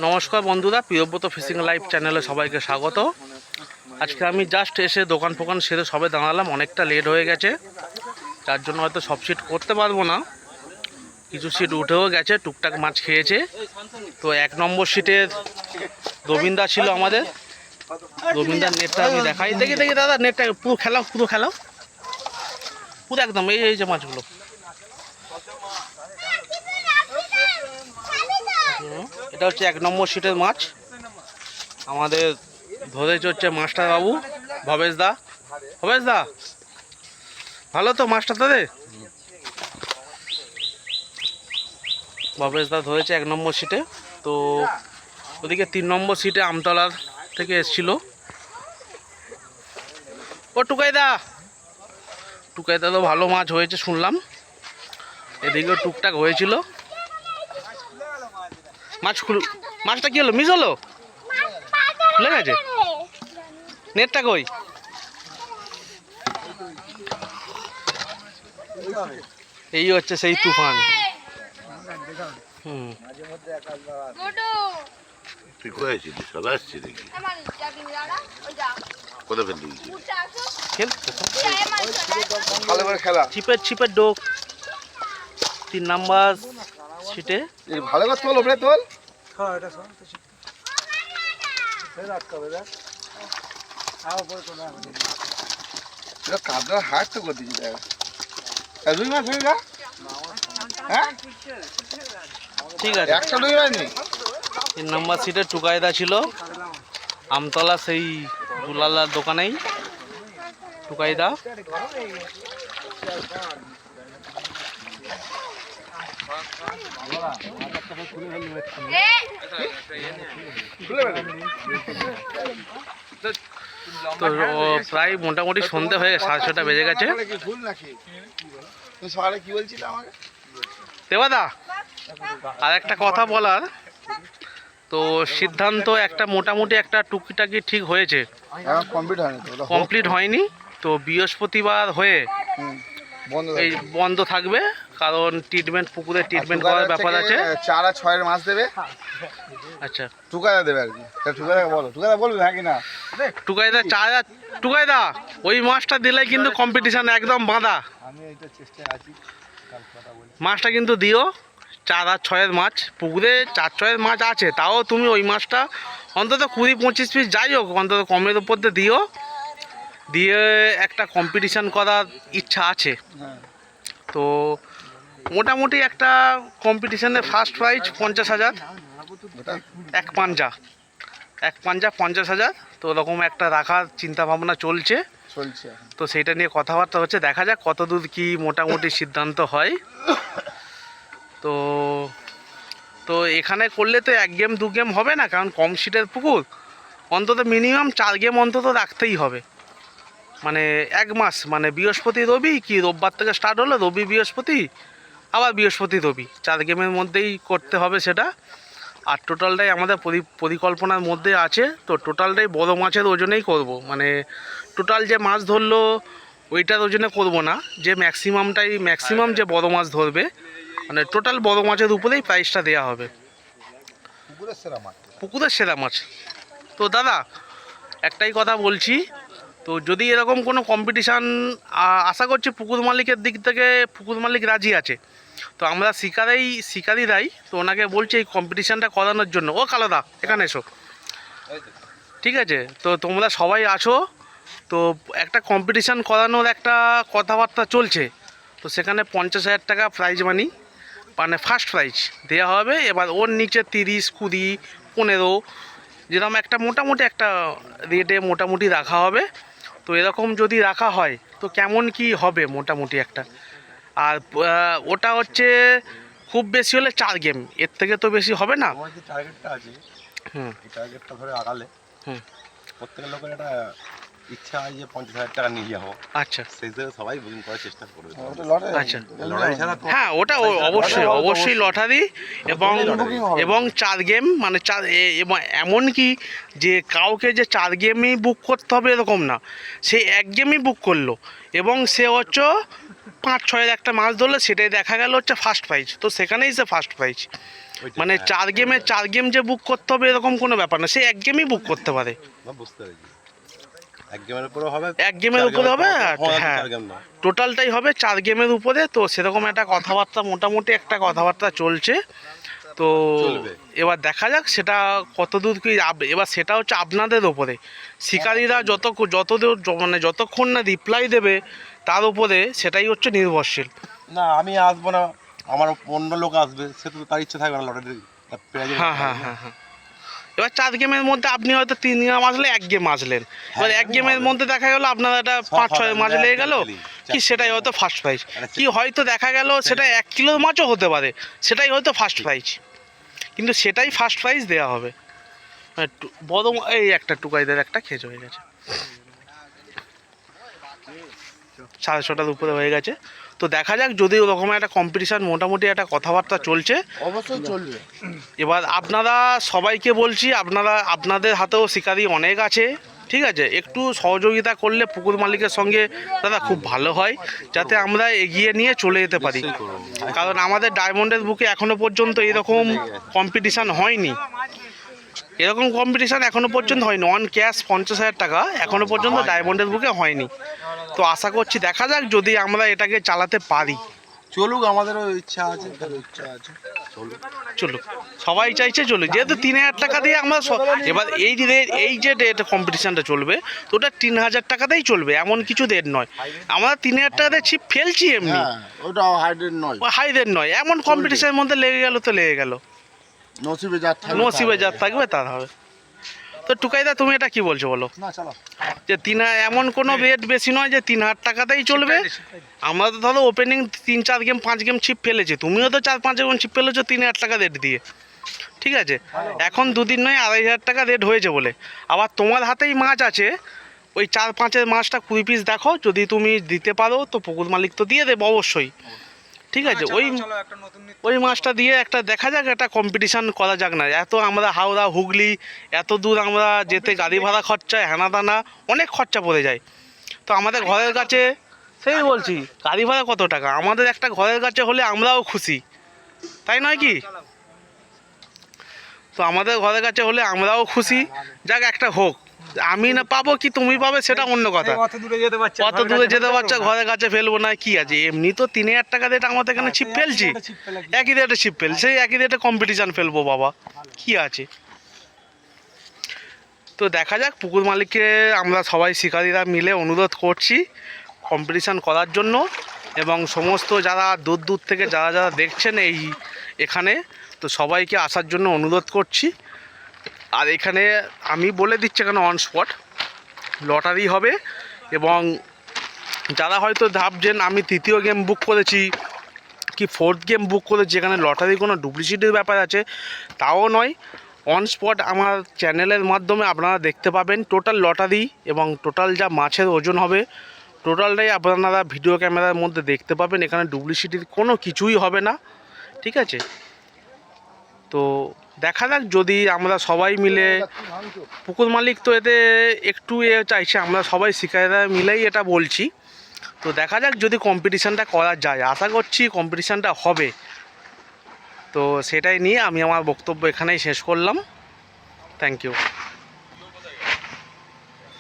নমস্কার বন্ধুরা, Priyabrata fishing live চ্যানেলে সবাইকে স্বাগত। আজকে আমি জাস্ট এসে দোকান ফোকান সেরে সবে দাঁড়ালাম, অনেকটা লেট হয়ে গেছে, যার জন্য হয়তো সব সিট করতে পারবো না। কিছু সিট উঠেও গেছে, টুকটাক মাছ খেয়েছে। তো 1 নম্বর সিটের রবীন্দা ছিল আমাদের। রবীন্দার নেটটা আমি দেখাই, দেখি দাদা, নেটটা পুরো খেলাও পুরো একদম। এই যে মাছগুলো, এটা হচ্ছে 1 নম্বর সিটের মাছ। আমাদের ধরেছে হচ্ছে মাস্টার বাবু ভবেশ দা। ভালো তো মাছটা তাদের? ভবেশ দা ধরেছে 1 নম্বর সিটে। তো ওদিকে 3 নম্বর সিটে আমতলার থেকে এসছিল ও টুকাইদা তো ভালো মাছ হয়েছে শুনলাম। এদিকেও টুকটাক হয়েছিল। মাছটা কি হলো, মিস হলো, খুলে গেছে? নেটটা কই? এই হচ্ছে সেই তুফান। ছিপের ডোক 3 নাম্বার সিটে। ভালো করে তোল, ওপরে তোল। কাদা হাট তো করে দিচ্ছি। রুই মাছ হয়ে গা? হ্যাঁ ঠিক আছে, 100 রুই মাছ নেই। 3 নম্বর সিটে টুকাইদা ছিল আমতলা সেই দুলালার দোকানেই। টুকাইদা তো প্রায় মোটামুটি সন্ধে হয়ে 6:30 বেজে গেছে। দেবাদা, আর একটা কথা বলার, তো সিদ্ধান্ত একটা মোটামুটি একটা টুকিটাকি ঠিক হয়েছে, কমপ্লিট হয়নি। তো বৃহস্পতিবার হয়ে এই বন্ধ থাকবে, কারণ ট্রিটমেন্ট, পুকুরে ট্রিটমেন্ট করার ব্যাপার আছে। 4 আর 6 মাছ দেবে। আচ্ছা, টুকাইদা দেবে আর কি। টুকাইদা বলো, টুকাইদা বলবে হ্যাঁ কি না? টুকাইদা ওই মাছটা দিলে কিন্তু কম্পিটিশন একদম বাঁধা। আমি এইটা চেষ্টায় আছি, মাছটা কিন্তু দিও। 4 আর 6 মাছ, পুকুরে 4-6 মাছ আছে, তাও তুমি ওই মাছটা অন্তত 20-25 পিস যাই হোক, অন্তত কমের উপর দিও। দিয়ে একটা কম্পিটিশান করার ইচ্ছা আছে। তো মোটামুটি একটা কম্পিটিশানে ফার্স্ট প্রাইজ 50,000, এক পাঞ্জা 50,000। তো ওরকম একটা রাখার চিন্তা ভাবনা চলছে। তো সেইটা নিয়ে কথাবার্তা হচ্ছে, দেখা যাক কত দূর কি মোটামুটি সিদ্ধান্ত হয়। তো এখানে করলে তো 1 গেম 2 গেম হবে না, কারণ কম সিটের পুকুর। অন্তত মিনিমাম 4 গেম অন্তত রাখতেই হবে। মানে 1 মাস, মানে বৃহস্পতি রবি, কি রোববার থেকে স্টার্ট হলো, রবি বৃহস্পতি, আবার বৃহস্পতি রবি, 4 গেমের মধ্যেই করতে হবে সেটা। আর টোটালটাই আমাদের পরিকল্পনার মধ্যে আছে। তো টোটালটাই বড় মাছের ওজনেই করব, মানে টোটাল যে মাছ ধরলো ওইটার ওজনে করব না, যে ম্যাক্সিমাম যে বড় মাছ ধরবে, মানে টোটাল বড় মাছের উপরেই প্রাইসটা দেওয়া হবে। পুকুরের সেরা মাছ। তো দাদা একটাই কথা বলছি, তো যদি এরকম কোনো কম্পিটিশান, আশা করছি পুকুর মালিকের দিক থেকে, পুকুর মালিক রাজি আছে। তো আমরা শিকারিরাই তো ওনাকে বলছি এই কম্পিটিশানটা করানোর জন্য। ও কালোদা, এখানে এসো। ঠিক আছে, তো তোমরা সবাই আছো, তো একটা কম্পিটিশান করানোর একটা কথাবার্তা চলছে। তো সেখানে 50,000 টাকা প্রাইজ মানি, মানে ফার্স্ট প্রাইজ দেওয়া হবে। এবার ওর নিচে 30, 20, 15 যেরকম একটা মোটামুটি একটা রেটে মোটামুটি রাখা হবে। তো এরকম যদি রাখা হয় তো কেমন কি হবে মোটামুটি একটা। আর ওটা হচ্ছে খুব বেশি হলে 4 গেম, এর থেকে তো বেশি হবে না। আমার যে টার্গেটটা আছে, এই টার্গেটটা ধরে আগালে প্রত্যেক লোকের একটা ইচ্ছা হয় যে 50,000 টাকা নিয়ে যাবো। আচ্ছা, সেই হিসেবে সবাই বুকিং করার চেষ্টা করবে। আচ্ছা, হ্যাঁ, ওটা অবশ্যই লটারি এবং 4 গেম, মানে 4, এবং এমন কি যে কাউকে যে 4 গেমই বুক করতে হবে এরকম না, সে 1 গেমই বুক করলো এবং সে হচ্ছে 5-6-এর একটা মাছ ধরলে সেটাই দেখা গেল হচ্ছে ফার্স্ট প্রাইজ, তো সেখানেই সে ফার্স্ট প্রাইজ। মানে 4 গেম যে বুক করতে হবে এরকম কোনো ব্যাপার না, সে 1 গেমই বুক করতে পারে। বুঝতে পেরেছি, 1 গেমের উপরে হবে, 1 গেমের উপরে হবে, হ্যাঁ টোটালটাই হবে 4 গেমের উপরে। তো সেরকম একটা কথাবার্তা, মোটামুটি একটা কথাবার্তা চলছে। তো এবার দেখা যাক সেটা কতদূর কি এবার সেটা হচ্ছে আপনাদের ওপরে, শিকারীরা যতদূর মানে যতক্ষণ না রিপ্লাই দেবে তার উপরে সেটাই হচ্ছে নির্ভরশীল। না আমি আসবো না, আমার অন্য লোক আসবে, সে তো তার ইচ্ছে থাকবে না লটারি। হ্যাঁ হ্যাঁ হ্যাঁ হ্যাঁ। এবার 4 গেমের মধ্যে আপনি হয়তো 3 গেম আসলে 1 গেম আসলেন, এবার 1 গেমের মধ্যে দেখা গেল আপনার একটা 5-6 মাছ লেগে গেল কি, সেটাই হয়তো ফার্স্ট প্রাইজ। কি হয়তো দেখা গেল সেটা 1 কিলোর মাছও হতে পারে, সেটাই হয়তো ফার্স্ট প্রাইজ, কিন্তু সেটাই ফার্স্ট প্রাইজ দেওয়া হবে। বড় এই একটা টুকাইদের একটা খেজ হয়ে গেছে, 650টার উপরে হয়ে গেছে। তো দেখা যাক, যদি ওরকম একটা কম্পিটিশান মোটামুটি একটা কথাবার্তা চলছে, অবশ্যই চলবে। এবার আপনারা সবাইকে বলছি, আপনাদের হাতেও শিকারি অনেক আছে, ঠিক আছে, একটু সহযোগিতা করলে পুকুর মালিকের সঙ্গে দাদা খুব ভালো হয়, যাতে আমরা এগিয়ে নিয়ে চলে যেতে পারি। কারণ আমাদের ডায়মন্ডের বুকে এখনো পর্যন্ত এরকম কম্পিটিশান হয়নি, এরকম কম্পিটিশান এখনো পর্যন্ত হয়নি। অন ক্যাশ 50,000 টাকা এখনো পর্যন্ত ডায়মন্ডের বুকে হয়নি। তো আশা করছি দেখা যাক যদি আমরা এটাকে চালাতে পারি। চলুক, আমাদেরও ইচ্ছা আছে, চলুক, সবাই চাইছে চলুক, যেহেতু 3,000 টাকা দিয়ে আমরা এবার এই যে ডেট কম্পিটিশানটা চলবে, তো ওটা 3,000 টাকাতেই চলবে, এমন কিছু রেট নয়। আমরা 3,000 টাকাতে ছিপ ফেলছি এমনি, ওটা হাইডেন নয়, হাই রেট নয়, এমন কম্পিটিশানের মধ্যে লেগে গেল তো লেগে গেল, নসিবে যার থাকবে তার হবে। তো টুকাইদা তুমি এটা কি বলছো বলো, যে 3,000 এমন কোনো রেট বেশি নয় যে 3,000 টাকাতেই চলবে। আমরা তো ধরো ওপেনিং 3-4 গেম 5 গেম ছিপ ফেলেছি, তুমিও তো 4-5 গেম ছিপ ফেলেছো 3,000 টাকা রেট দিয়ে, ঠিক আছে। এখন 2 দিন নয় 2,500 টাকা রেট হয়েছে বলে, আবার তোমার হাতেই মাছ আছে, ওই 4-5-এর মাছটা 20 পিস দেখো, যদি তুমি দিতে পারো তো পুকুর মালিক তো দিয়ে দেবো অবশ্যই, ঠিক আছে। ওই মাছটা দিয়ে একটা দেখা যাক, একটা কম্পিটিশান করা যাক না। এত আমরা হাওড়া হুগলি এত দূর আমরা যেতে গাড়ি ভাড়া খরচা, হেনা দানা অনেক খরচা পড়ে যায়। তো আমাদের ঘরের কাছে, সেই বলছি গাড়ি ভাড়া কত টাকা, আমাদের একটা ঘরের কাছে হলে আমরাও খুশি, তাই নয় কি? তো আমাদের ঘরের কাছে হলে আমরাও খুশি, যাক একটা হোক, আমি না পাবো কি তুমি পাবে সেটা অন্য কথা, অত দূরে যেতে পারছো ঘরের কাছে ফেলবো না কি আছে, এমনি তো 3,000 টাকা দিয়ে আমাদের এখানে ছিপ ফেলছি, একই রেটে ছিপ ফেল, সেই একই রেটে কম্পিটিশান ফেলবো বাবা, কি আছে। তো দেখা যাক, পুকুর মালিককে আমরা সবাই শিকারীরা মিলে অনুরোধ করছি কম্পিটিশান করার জন্য, এবং সমস্ত যারা দূর দূর থেকে যারা দেখছেন এখানে, তো সবাইকে আসার জন্য অনুরোধ করছি। আর এখানে আমি বলে দিচ্ছি, এখানে অন স্পট লটারি হবে, এবং যারা হয়তো ভাবছেন আমি 3য় গেম বুক করেছি কি 4th গেম বুক করেছি, এখানে লটারি কোনো ডুপ্লিসিটির ব্যাপার আছে তাও নয়, অন স্পট আমার চ্যানেলের মাধ্যমে আপনারা দেখতে পাবেন টোটাল লটারি, এবং টোটাল যা মাছের ওজন হবে টোটালটাই আপনারা ভিডিও ক্যামেরার মধ্যে দেখতে পাবেন, এখানে ডুপ্লিসিটির কোনো কিছুই হবে না, ঠিক আছে। তো দেখা যাক, যদি আমরা সবাই মিলে, পুকুর মালিক তো এতে একটু চাইছে, আমরা সবাই শিকারীরা মিলেই এটা বলছি, তো দেখা যাক যদি কম্পিটিশানটা করা যায়, আশা করছি কম্পিটিশানটা হবে। তো সেটাই নিয়ে আমি আমার বক্তব্য এখানেই শেষ করলাম, থ্যাংক ইউ।